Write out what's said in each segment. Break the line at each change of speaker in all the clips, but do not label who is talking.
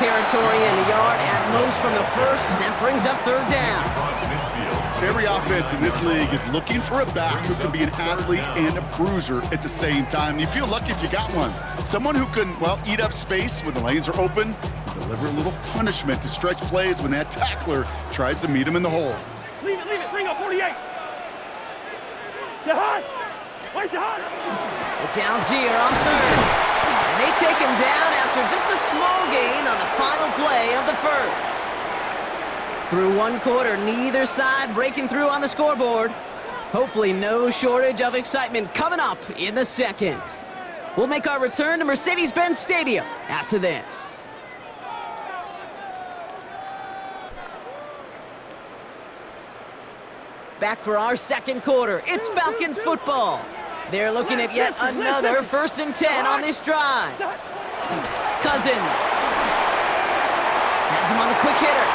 territory and a yard at most from the first. That brings up third down.
Every offense in this league is looking for a back who can be an athlete and a bruiser at the same time. You feel lucky if you got one. Someone who can, well, eat up space when the lanes are open and deliver a little punishment to stretch plays when that tackler tries to meet him in the hole.
Leave it. Bring up 48. Jahan! Where's Jahan?
It's Algier on third. And they take him down after just a small gain on the final play of the first. Through one quarter, neither side breaking through on the scoreboard. Hopefully no shortage of excitement coming up in the second. We'll make our return to Mercedes-Benz Stadium after this. Back for our second quarter. It's Falcons football. They're looking at yet another 1st and 10 on this drive. Cousins has him on the quick hitter.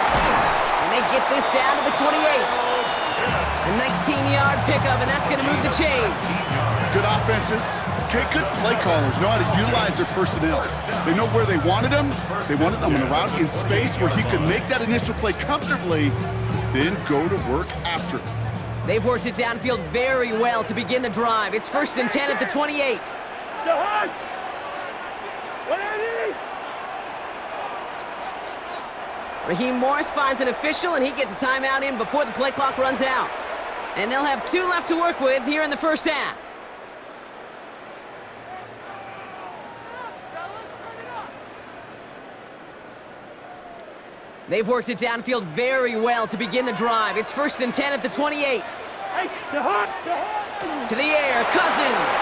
And they get this down to the 28. A 19-yard pickup, and that's going to move the chains.
Good offenses. Okay, good play callers know how to utilize their personnel. They know where they wanted him. They wanted him on the route in space where he could make that initial play comfortably, then go to work after it.
They've worked it downfield very well to begin the drive. It's 1st and 10 at the 28.
Jahan!
Raheem Morris finds an official, and he gets a timeout in before the play clock runs out. And they'll have 2 left to work with here in the first half. They've worked it downfield very well to begin the drive. It's 1st and 10 at the 28.
Hey, Jahan!
To the air, Cousins.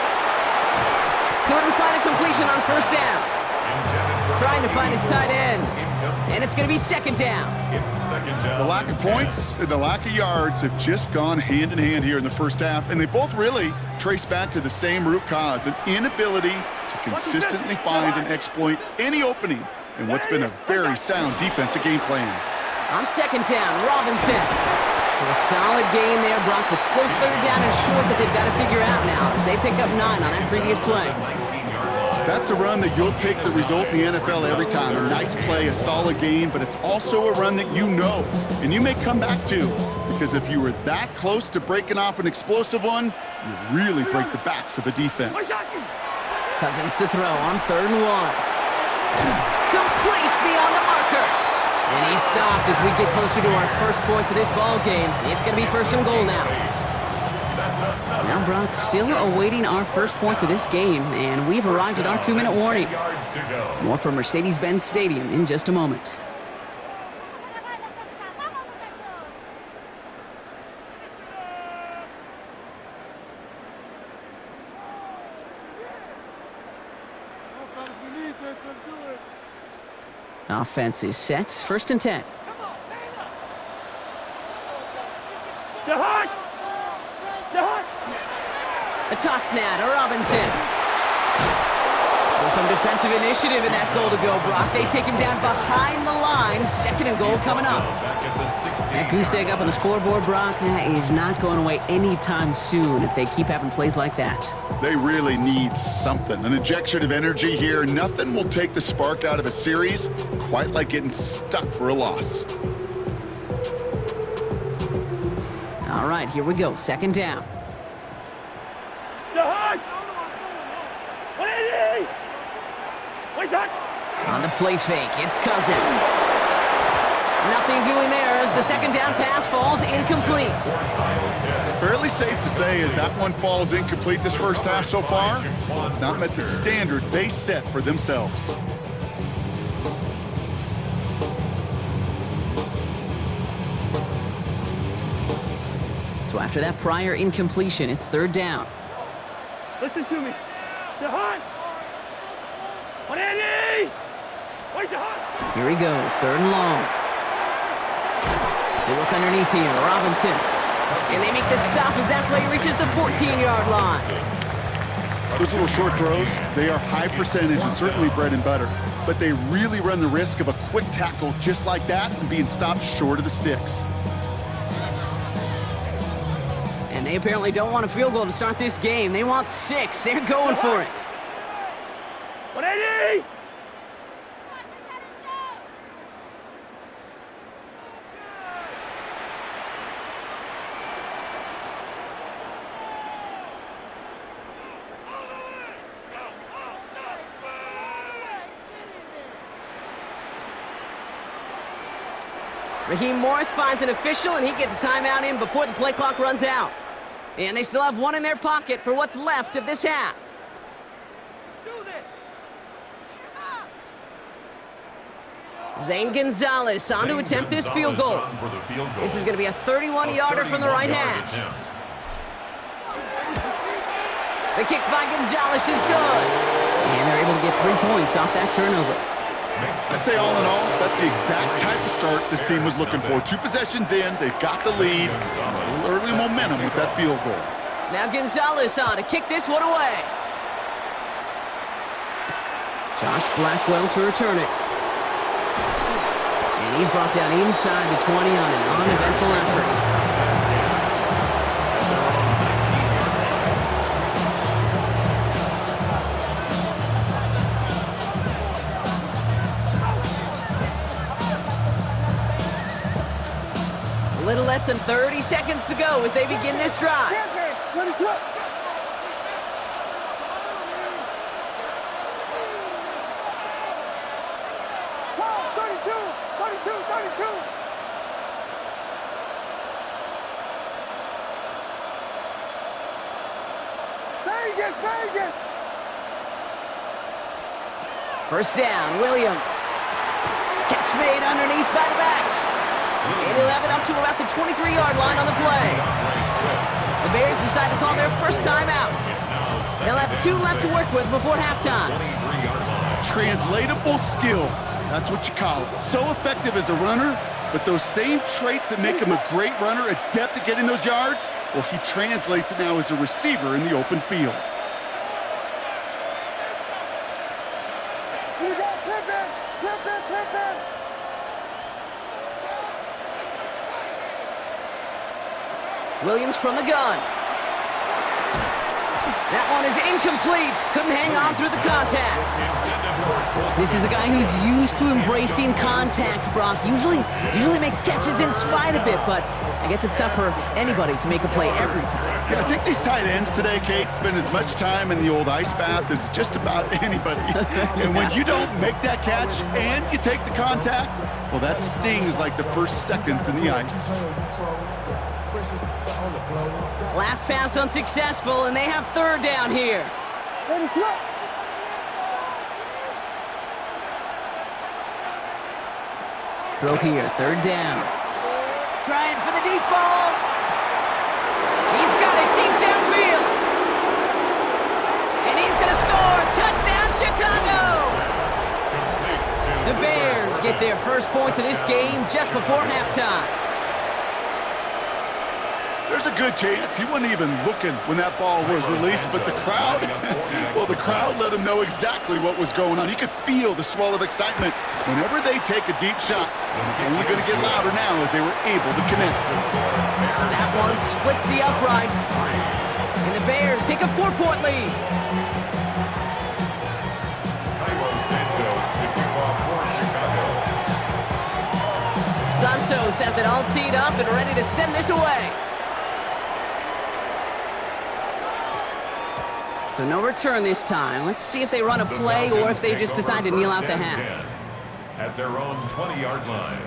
Couldn't find a completion on first down. Trying to find his tight end. And it's going to be second down.
The lack of points and the lack of yards have just gone hand in hand here in the first half, and they both really trace back to the same root cause, an inability to consistently find and exploit any opening in what's been a very sound defensive game plan.
On second down, Robinson. So a solid gain there, Brock, but still third down and short that they've got to figure out now as they pick up 9 on that previous play.
That's a run that you'll take the result in the NFL every time. A nice play, a solid game, but it's also a run that you know and you may come back to, because if you were that close to breaking off an explosive one, you really break the backs of a defense.
Cousins to throw on 3rd and 1. Complete beyond the marker. And he's stopped as we get closer to our first points of this ball game. It's going to be 1st and goal now. Now, Brock, still awaiting our first points of this game, and we've arrived at our 2-minute warning. More from Mercedes-Benz Stadium in just a moment. Offense is set. 1st and 10.
Jahan!
A toss now to Robinson. So some defensive initiative in that goal to go, Brock. They take him down behind the line. 2nd and goal coming up. That goose egg up on the scoreboard, Brock, that is not going away anytime soon if they keep having plays like that.
They really need something, an injection of energy here. Nothing will take the spark out of a series quite like getting stuck for a loss.
All right, here we go. 2nd down.
Jahan! 180! Wait, Jahan!
On the play fake, it's Cousins. Nothing doing there as the 2nd down pass falls incomplete.
Fairly safe to say as that one falls incomplete this first half so far, it's not met the standard they set for themselves.
So after that prior incompletion, it's 3rd down.
Listen to me. Jahan! 180! Wait, Jahan!
Here he goes, 3rd and long. They look underneath here, Robinson. And they make the stop as that play reaches the 14-yard line.
Those little short throws, they are high percentage and certainly bread and butter. But they really run the risk of a quick tackle just like that and being stopped short of the sticks.
And they apparently don't want a field goal to start this game. They want 6. They're going for it.
180!
Raheem Morris finds an official, and he gets a timeout in before the play clock runs out. And they still have one in their pocket for what's left of this half.
Do this.
Zane Gonzalez on to attempt this field goal. This is going to be a 31-yarder from the right hash. The kick by Gonzalez is good. And they're able to get 3 points off that turnover.
I'd say all in all, that's the exact type of start this team was looking for. 2 possessions in, they've got the lead. A little early momentum with that field goal.
Now Gonzalez on to kick this one away. Josh Blackwell to return it. And he's brought down inside the 20 on an uneventful effort. A little less than 30 seconds to go as they begin this drive.
Vegas!
First down, Williams. Catch made underneath by the back. And he'll have it up to about the 23-yard line on the play. The Bears decide to call their first timeout. They'll have 2 left to work with before halftime.
Translatable skills, that's what you call it. So effective as a runner, but those same traits that make him a great runner, adept at getting those yards, well, he translates it now as a receiver in the open field.
Williams from the gun. That one is incomplete. Couldn't hang on through the contact. This is a guy who's used to embracing contact, Brock. Usually makes catches in spite of it, but I guess it's tough for anybody to make a play every time.
Yeah, I think these tight ends today, Kate, spend as much time in the old ice bath as just about anybody. And when you don't make that catch and you take the contact, well, that stings like the first seconds in the ice.
Last pass unsuccessful, and they have 3rd down here. Throw here, 3rd down. Trying for the deep ball. He's got it deep downfield. And he's going to score. Touchdown, Chicago! The Bears get their first points of this game just before halftime.
There's a good chance he wasn't even looking when that ball was released, but the crowd, well, the crowd let him know exactly what was going on. You could feel the swell of excitement whenever they take a deep shot. It's only going to get louder now as they were able to connect.
That one splits the uprights, and the Bears take a 4-point lead. Santos has it all teed up and ready to send this away. So no return this time. Let's see if they run a play or if they just decide to kneel out the half.
At their own 20-yard line.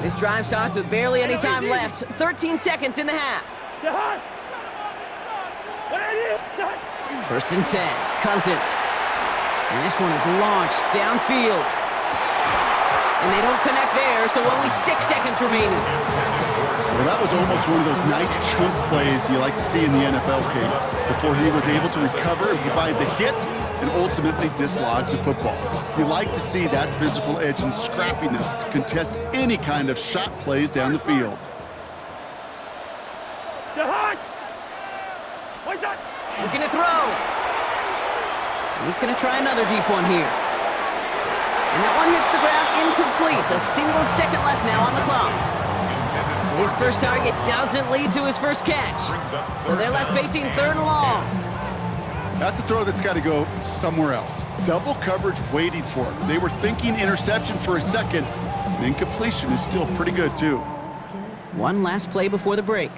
This drive starts with barely any time left. 13 seconds in the half. 1st and 10. Cousins. And this one is launched downfield. And they don't connect there, so only 6 seconds remaining.
Well, that was almost one of those nice chunk plays you like to see in the NFL, Kate, before he was able to recover and provide the hit and ultimately dislodge the football. You like to see that physical edge and scrappiness to contest any kind of shot plays down the field.
Looking to throw. And he's going to try another deep one here. And that one hits the ground incomplete. A single second left now on the clock. His first target doesn't lead to his first catch. So they're left facing 3rd and long.
That's a throw that's got to go somewhere else. Double coverage waiting for it. They were thinking interception for a second. And incompletion is still pretty good, too.
One last play before the break.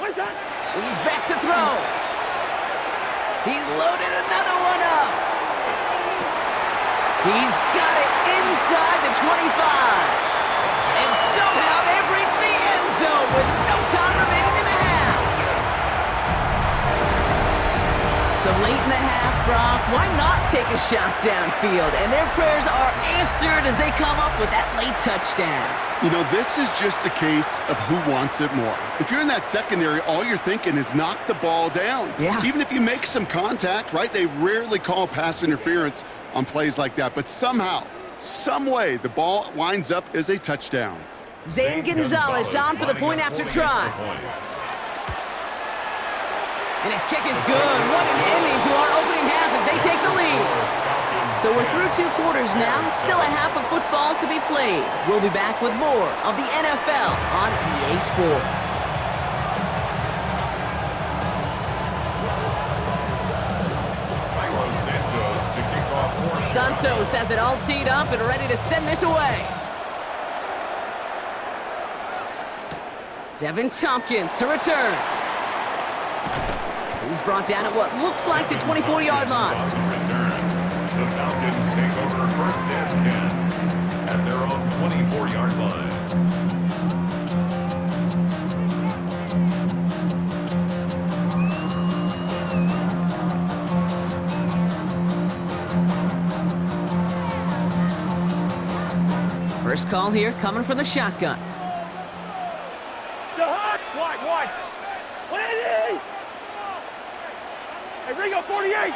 What's that?
He's back to throw. He's loaded another one up. He's got it inside the 25. And somehow they've reached the end zone with no time remaining in the half. So late in the half, Brock, why not take a shot downfield? And their prayers are answered as they come up with that late touchdown.
You know, this is just a case of who wants it more. If you're in that secondary, all you're thinking is knock the ball down.
Yeah.
Even if you make some contact, right? They rarely call pass interference on plays like that. But somehow, some way, the ball winds up as a touchdown.
Zane Gonzalez on for the point after try. And his kick is good. What an ending to our opening half as they take the lead. So we're through 2 quarters now. Still a half of football to be played. We'll be back with more of the NFL on EA Sports. Santos has it all teed up and ready to send this away. Devin Tompkins to return. He's brought down at what looks like the 24-yard line.
The Falcons take over 1st and 10 at their own 24-yard line.
First call here coming from the shotgun.
Wide. 180! Hey, Ringo, 48!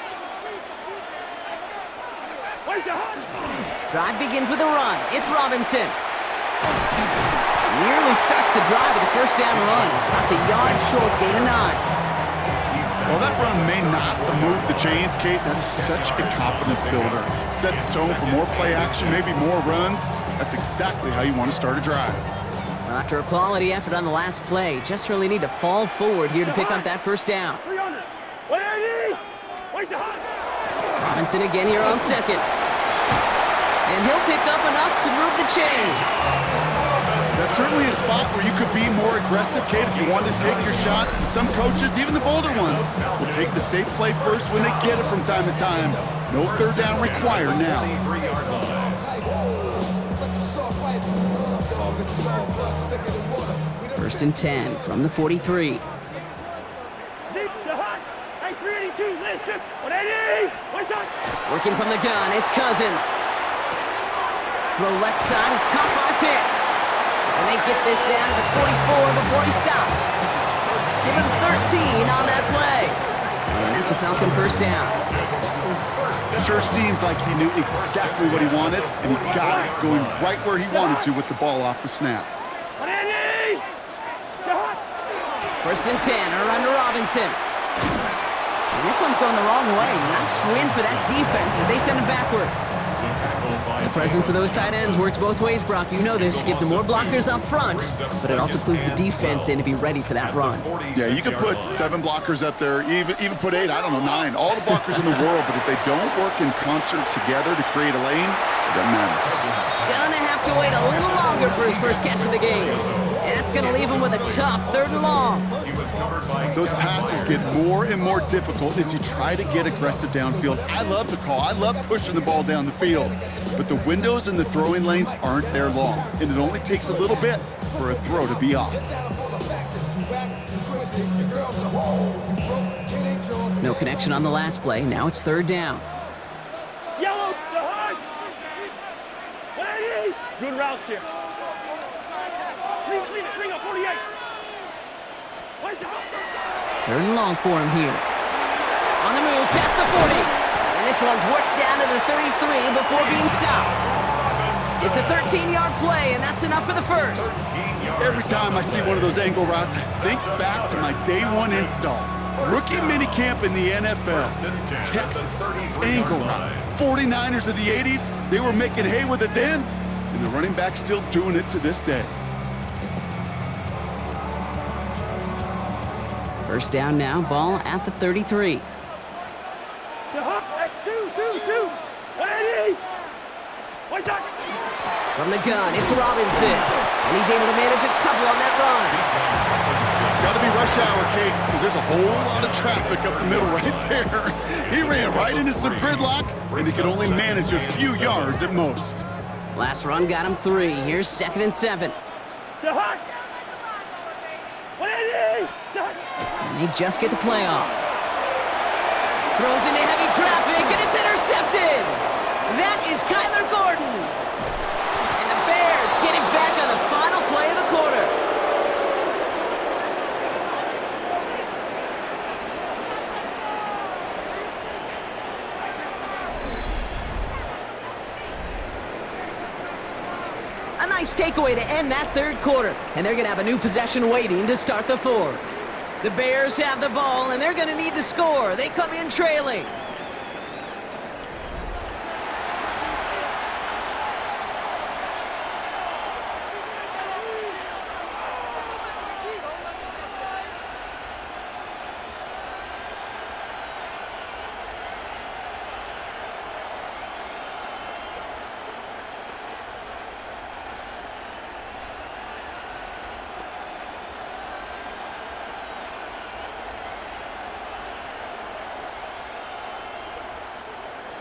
Where's the hunt?
Drive begins with a run. It's Robinson. Nearly starts the drive with a first down run. Stopped a yard short, gain of 9.
Well, that run may not move the chains, Kate. That is such a confidence builder. Sets the tone for more play action, maybe more runs. That's exactly how you want to start a drive.
Well, after a quality effort on the last play, just really need to fall forward here to pick up that first down.
300! 180! Where's the hunt?
Robinson again here on second. And he'll pick up enough to move the chains.
That's certainly a spot where you could be more aggressive, Kate, if you want to take your shots. And some coaches, even the bolder ones, will take the safe play first when they get it from time to time. No third down required now.
First and 10 from the 43.
Deep to hunt! Hey, 382, listen! 180! Where's that?
Working from the gun, it's Cousins. Throw left side is caught by Pitts. And they get this down to the 44 before he stopped. Give him 13 on that play. And that's a Falcon first down.
Sure seems like he knew exactly what he wanted, and he got it going right where he wanted to with the ball off the snap.
180!
First and 10, around to Robinson. And this one's going the wrong way. Nice win for that defense as they send it backwards. The presence of those tight ends works both ways, Brock. You know this. Gives them more blockers up front, but it also clues the defense in to be ready for that run.
Yeah, you could put 7 blockers up there, even put 8, I don't know, 9. All the blockers in the world, but if they don't work in concert together to create a lane, it doesn't matter.
Gonna have to wait a little longer for his first catch of the game. And that's gonna leave him with a tough 3rd and long.
Those passes get more and more difficult as you try to get aggressive downfield. I love the call. I love pushing the ball down the field. But the windows in the throwing lanes aren't there long, and it only takes a little bit for a throw to be off.
No connection on the last play. Now it's 3rd down.
Yellow, the hunt! 180! Good route here. Leave it, bring up 48! Where's the hunt?
3rd and long for him here. On the move, past the 40. And this one's worked down to the 33 before being stopped. It's a 13-yard play, and that's enough for the first.
Every time I see one of those angle routes, I think back to my day 1 install. Rookie minicamp in the NFL. Texas, angle route. 49ers of the 80s, they were making hay with it then, and the running back's still doing it to this day.
First down now, ball at the 33.
The hunt, 2, 180! Where's that?
From the gun, it's Robinson. And he's able to manage a couple on that run.
Got to be rush hour, Kate, because there's a whole lot of traffic up the middle right there. He ran right into some gridlock, and he could only manage a few yards at most.
Last run got him 3. Here's 2nd and 7. And they just get the play off. Throws into heavy traffic, and it's intercepted! That is Kyler Gordon! And the Bears getting back on the final play of the quarter. A nice takeaway to end that 3rd quarter. And they're going to have a new possession waiting to start the 4th. The Bears have the ball, and they're going to need to score. They come in trailing.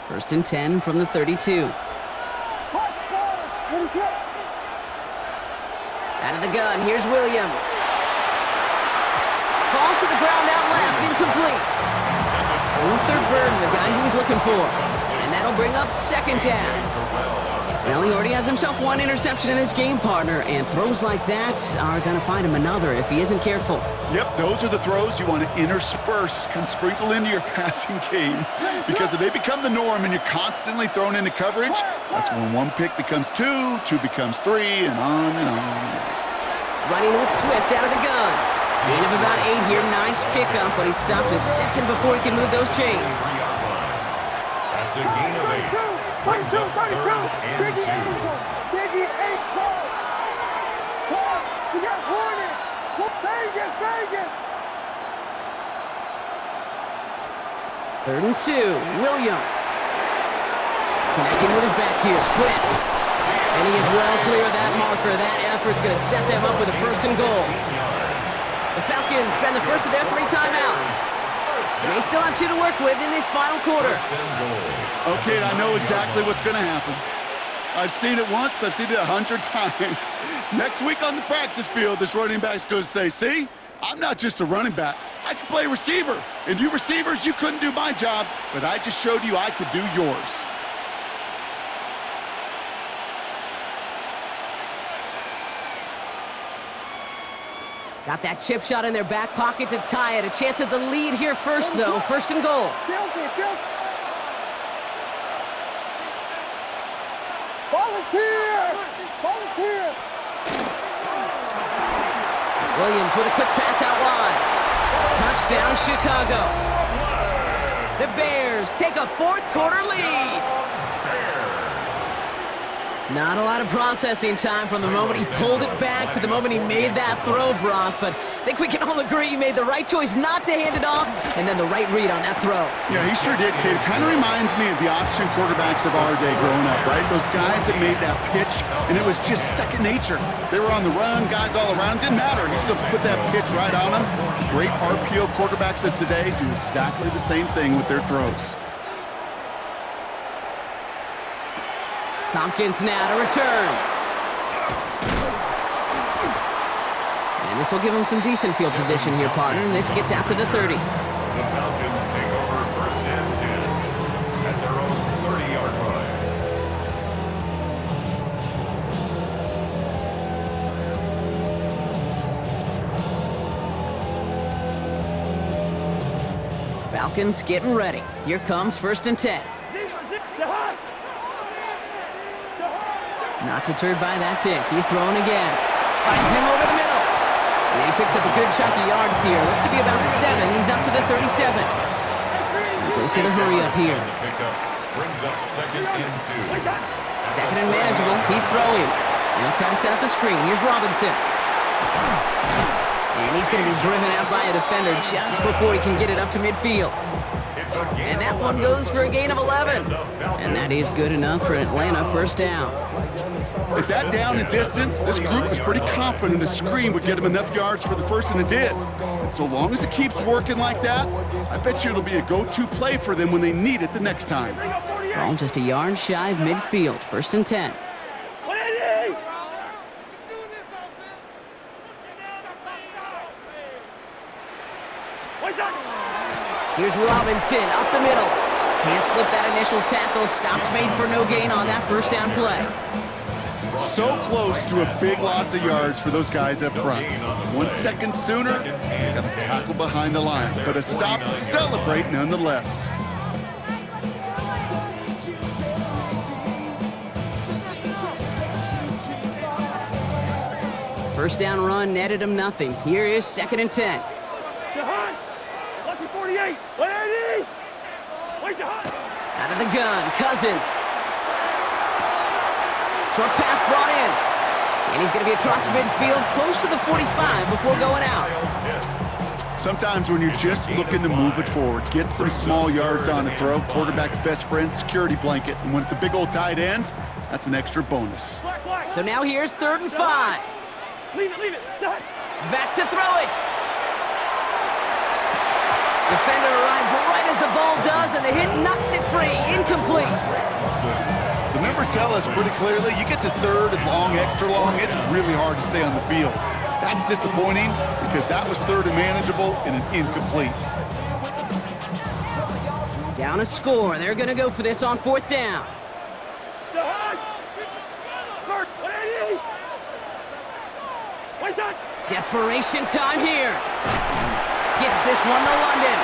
First and 10 from the 32. Out of the gun, here's Williams. Falls to the ground out left, incomplete. Luther Burden, the guy he was looking for. And that'll bring up 2nd down. Well, he already has himself 1 interception in this game, partner, and throws like that are going to find him another if he isn't careful.
Yep, those are the throws you want to intersperse, can sprinkle into your passing game. Because if they become the norm and you're constantly thrown into coverage, that's when 1 pick becomes 2, 2 becomes 3, and on and on.
Running with Swift out of the gun. Gain of about 8 here, nice pickup, but he stopped a second before he can move those chains.
That's a gain of 8. Brings up 3rd and 2.
Biggie 8 call. We got Hornets. Vegas.
3rd and 2, Williams. Connecting with his back here, Swift. And he is well clear of that marker. That effort's going to set them up with a 1st and goal. The Falcons spend the first of their 3 timeouts. They still have 2 to work with in this final quarter.
Okay, I know exactly what's going to happen. I've seen it once, I've seen it 100 times. Next week on the practice field, this running back's going to say, see, I'm not just a running back. I can play receiver. And you receivers, you couldn't do my job, but I just showed you I could do yours.
Got that chip shot in their back pocket to tie it. A chance at the lead here first, though. 1st and goal.
Volunteer!
Williams with a quick pass out wide. Touchdown, Chicago. The Bears take a 4th quarter lead. Not a lot of processing time from the moment he pulled it back to the moment he made that throw, Brock, but I think we can all agree he made the right choice not to hand it off, and then the right read on that throw.
Yeah, he sure did, kid. Kind of reminds me of the option quarterbacks of our day growing up, right? Those guys that made that pitch, and it was just second nature. They were on the run, guys all around. Didn't matter. He's going to put that pitch right on them. Great RPO quarterbacks of today do exactly the same thing with their throws.
Tompkins now to return. And this will give him some decent field position here, partner. And this gets out to the 30.
The Falcons take over 1st and 10 at their own 30-yard line.
Falcons getting ready. Here comes 1st and 10. Not deterred by that pick. He's throwing again. Finds him over the middle. And he picks up a good chunk of yards here. Looks to be about 7. He's up to the 37. Goes to the hurry up here.
Brings up 2nd and 2.
2nd and manageable. He's throwing. He'll try to set up the screen. Here's Robinson. And he's going to be driven out by a defender just before he can get it up to midfield. And that one goes for a gain of 11. And that is good enough for an Atlanta first down.
With that down and distance, this group was pretty confident the screen would get him enough yards for the first, and it did. And so long as it keeps working like that, I bet you it'll be a go-to play for them when they need it the next time.
Ball just a yard shy of midfield, 1st and 10. Here's Robinson up the middle. Can't slip that initial tackle. Stops made for no gain on that first down play.
So close to a big loss of yards for those guys up front. 1 second sooner, they got a tackle behind the line, but a stop to celebrate nonetheless.
First down run netted him nothing. Here is 2nd and 10.
Lucky 48. 180.
Out of the gun, Cousins. Short pass brought in. And he's going to be across midfield, close to the 45 before going out.
Sometimes when you're just looking to move it forward, get some small yards on the throw, quarterback's best friend, security blanket. And when it's a big old tight end, that's an extra bonus.
So now here's 3rd and 5.
Leave it.
Back to throw it. Defender arrives right as the ball does, and the hit knocks it free. Incomplete.
The numbers tell us pretty clearly, you get to 3rd and long, extra long, it's really hard to stay on the field. That's disappointing because that was 3rd and manageable and an incomplete.
Down a score. They're going to go for this on 4th down. Desperation time here. Gets this one to London.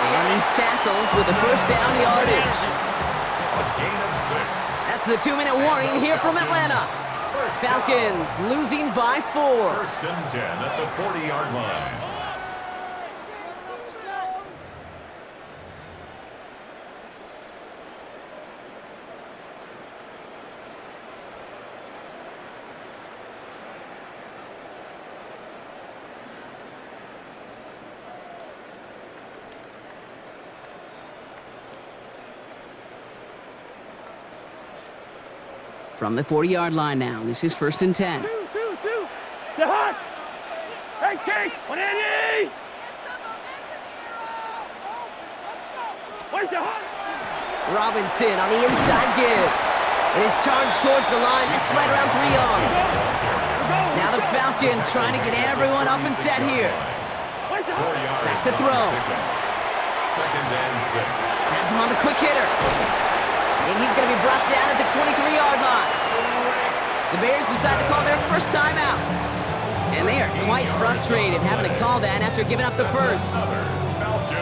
And he's tackled with the first down yardage.
A gain of 6.
That's the 2-minute warning here from Atlanta. Falcons losing by 4.
1st and 10 at the 40-yard line.
From the 40-yard line now, this is 1st and 10.
2. To Hunt. Hey, King. 180. Wait to Hunt.
Robinson on the inside give. It is charged towards the line. That's right around 3 yards. Now the Falcons trying to get everyone up and set here. Back to throw.
2nd and 6.
Has him on the quick hitter. And he's going to be brought down at the 23-yard line. The Bears decide to call their first timeout. And they are quite frustrated having to call that after giving up the first.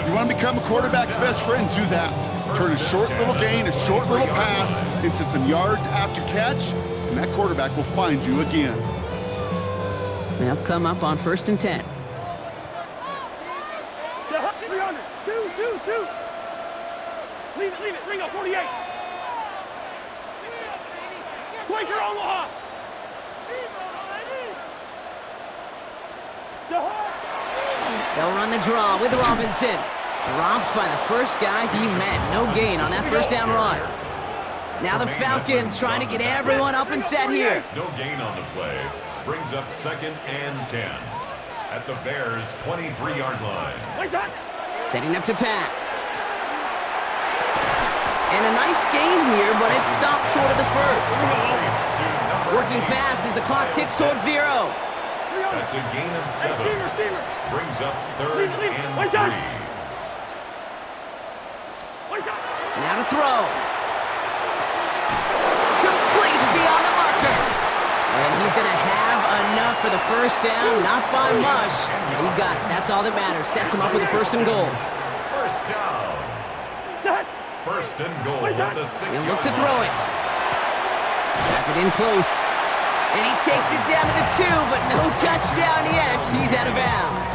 You want to become a quarterback's best friend, do that. Turn a short little gain, a short little pass into some yards after catch, and that quarterback will find you again.
They'll come up on 1st and 10.
300. 2. Leave it. Ring up 48. Quaker Omaha.
They'll run the draw with Robinson. Dropped by the first guy he met. No gain on that first down run. Now the Falcons trying to get everyone up and set here.
No gain on the play. Brings up 2nd and 10 at the Bears' 23-yard line.
Setting up to pass. And a nice gain here, but it's stopped short of the first. Working fast as the clock ticks towards 0.
That's a gain of 7. Brings up 3rd and 3.
Now to throw. Complete beyond the marker. And he's going to have enough for the first down. Not by much. He got it. That's all that matters. Sets him up with a 1st and goal.
First down. 1st and goal at the 6-yard line.
He'll look to throw it. Has it in close. And he takes it down to the 2, but no touchdown yet. He's out of bounds.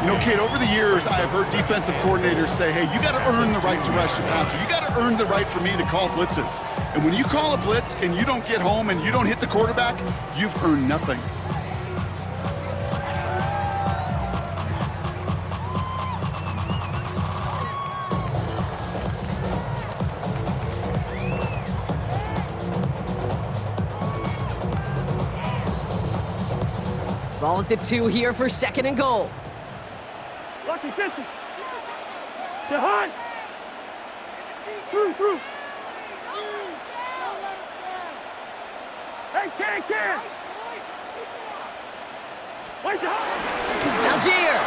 You know, Kate, over the years, I have heard defensive coordinators say, hey, you got to earn the right to rush the passer. You got to earn the right for me to call blitzes. And when you call a blitz and you don't get home and you don't hit the quarterback, you've earned nothing.
Ball at the 2 here for 2nd and goal.
Lucky 50. To Hunt. Through. Hey, can. Wait to Hunt.
Algier,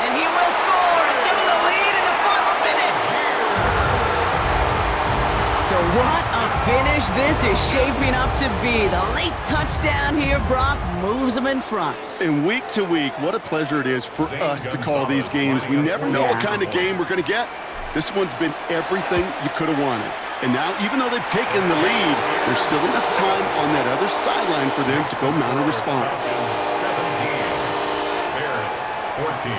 and he will score and give him the lead in the final minute. So what a finish this is shaping up to be. The late touchdown here, Brock, moves them in front.
And week to week, what a pleasure it is for us to call these games. We never know what kind of game we're going to get. This one's been everything you could have wanted. And now, even though they've taken the lead, there's still enough time on that other sideline for them to go mount a response.
17, Bears 14.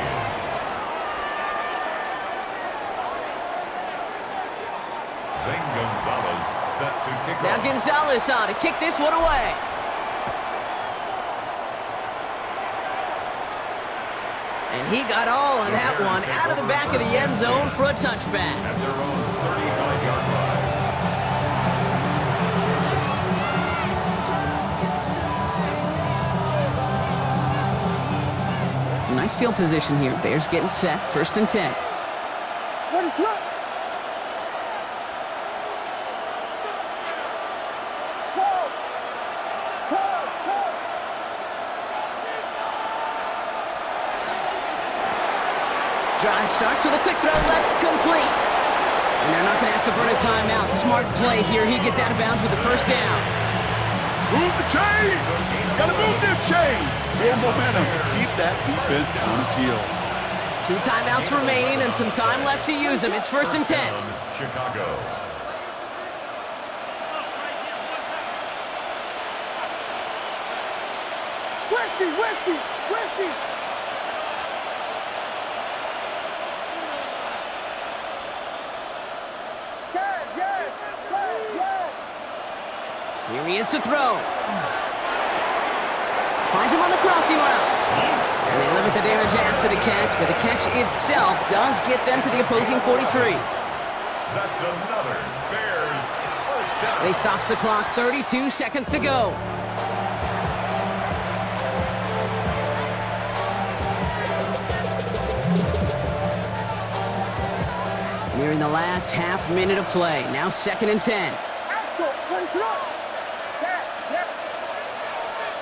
Zane Gonzalez set to kick
Now
off.
Gonzalez on to kick this one away. And he got all of that one out of the back of the end zone for a touchback.
At their own 35-yard line.
Some nice field position here. Bears getting set, 1st and 10.
What is up?
Drive starts with a quick throw left, complete. And they're not going to have to burn a timeout. Smart play here. He gets out of bounds with the 1st down.
Move the chains! Gotta move them chains! More momentum. Keep that defense on its heels.
2 timeouts remaining and some time left to use them. It's 1st and 10.
Chicago.
Whiskey!
Here he is to throw. Finds him on the crossing route. And they limit the damage after the catch, but the catch itself does get them to the opposing 43.
That's another Bears first down.
They stops the clock, 32 seconds to go. Nearing the last half minute of play. Now 2nd and 10.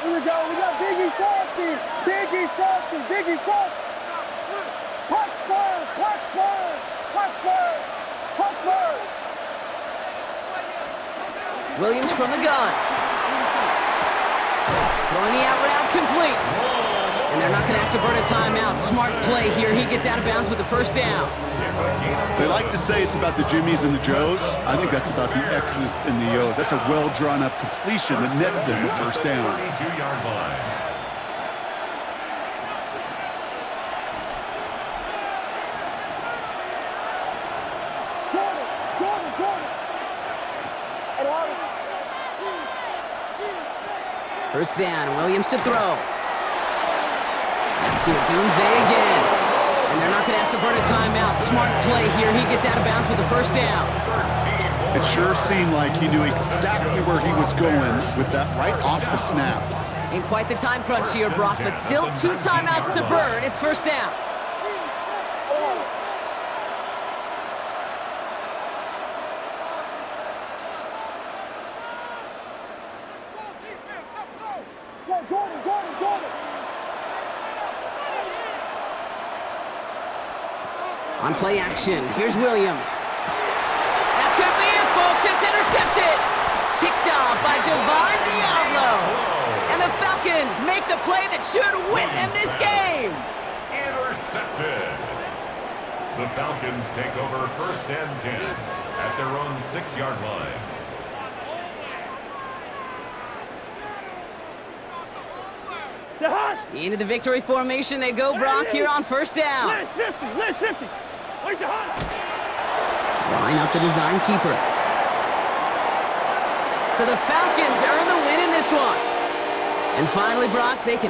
Here we go. We got Biggie Frosty. Punch first.
Williams from the gun. Throwing the out route complete. And they're not going to have to burn a timeout. Smart play here. He gets out of bounds with the 1st down.
They like to say it's about the Jimmies and the Joes. I think that's about the X's and the O's. That's a well-drawn-up completion that nets them the 1st down.
32-yard line.
Jordan.
1st down. Williams to throw. Let's do it. Dunze again. And they're not going to have to burn a timeout. Smart play here. He gets out of bounds with the 1st down.
It sure seemed like he knew exactly where he was going with that right off the snap.
Ain't quite the time crunch here, Brock, but still 2 timeouts to burn. It's 1st down.
Jordan.
On play action, here's Williams. That could be it, folks. It's intercepted. Picked off by Devon Diablo. And the Falcons make the play that should win them this game.
Intercepted. The Falcons take over 1st and 10 at their own 6-yard line.
Into the victory formation they go, Brock, here on 1st down.
Let's 50. Where's the Hunt?
Line up the design keeper. So the Falcons earn the win in this one. And finally, Brock, they can